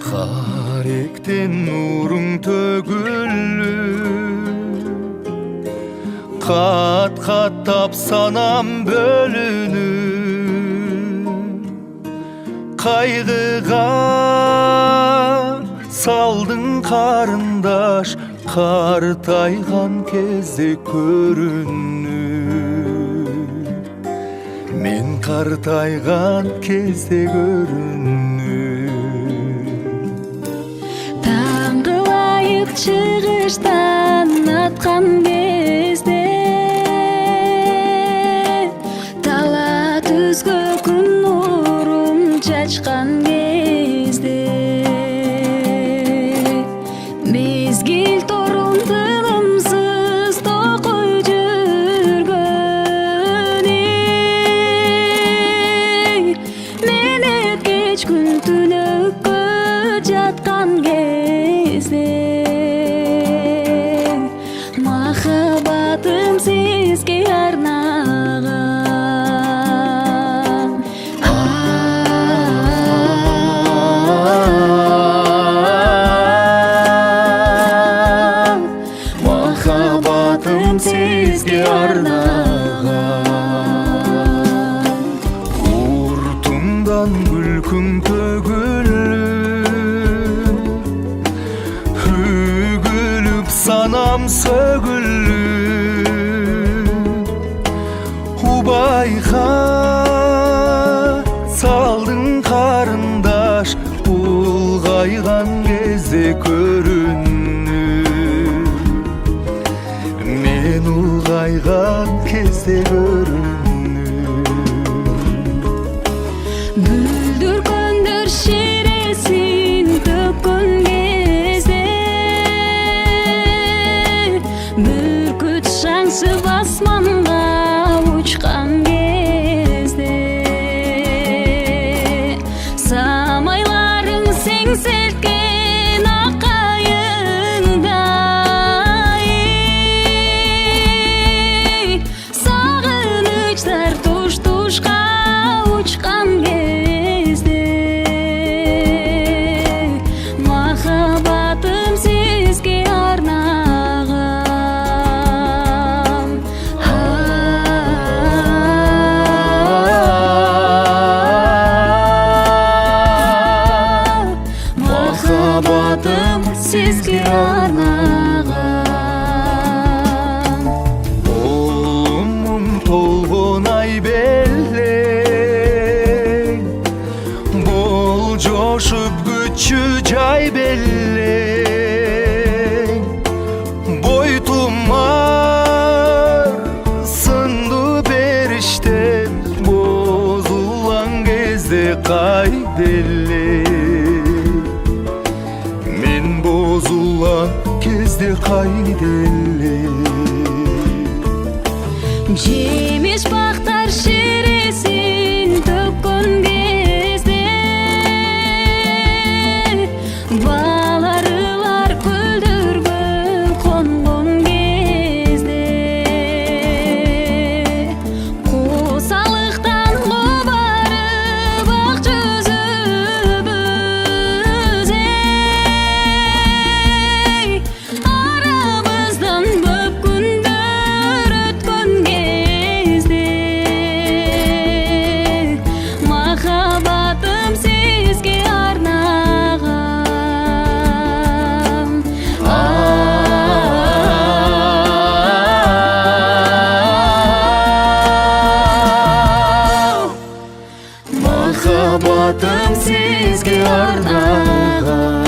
Karikten nurun tөгүлү kat kat tapsanam bölünü kaygıga saldın karındaş kartaygan кезде көрүнү мен картайган кезде көрүнү таңгылайып чыгыштан аткан кезде тала түзгө күн нурун чачкан кезде мезгил торун тынымсыз токой жүргөн мен өткөч күн түнөккө жаткан кезде махаббатым сизге арнаган махаббатым сизге арнаган уртуңдан күлкүң төгүлүп үгүлүп санам сөгүлүп убайга салдың карындаш улгайган кезде көрүнү мен улгайган кезде көрүнү бүлдүркөндөр шересин төккөн кезде бүркүт шаңсып асманга учкан кезде самайларың сеңселткен акайыңдай сагынычтар туш тушка учкан кезде махаббатым сизге арнаган махаббатым сизге арнаган Оğlumum толгон ай белең бол жошуп күчү жай белең бойтумар сынды бериштем бозулган кезде кайделе мен бозулган кезде кайделе жемиш бактар шересин төккөн кезде баларылар көлдөргө конгон кезде косалыктан кубарып ак жүзүбүз арабыздан көп күндөр өткөн кезде махаббатым сизге арнаган махаббатым сизге арнаган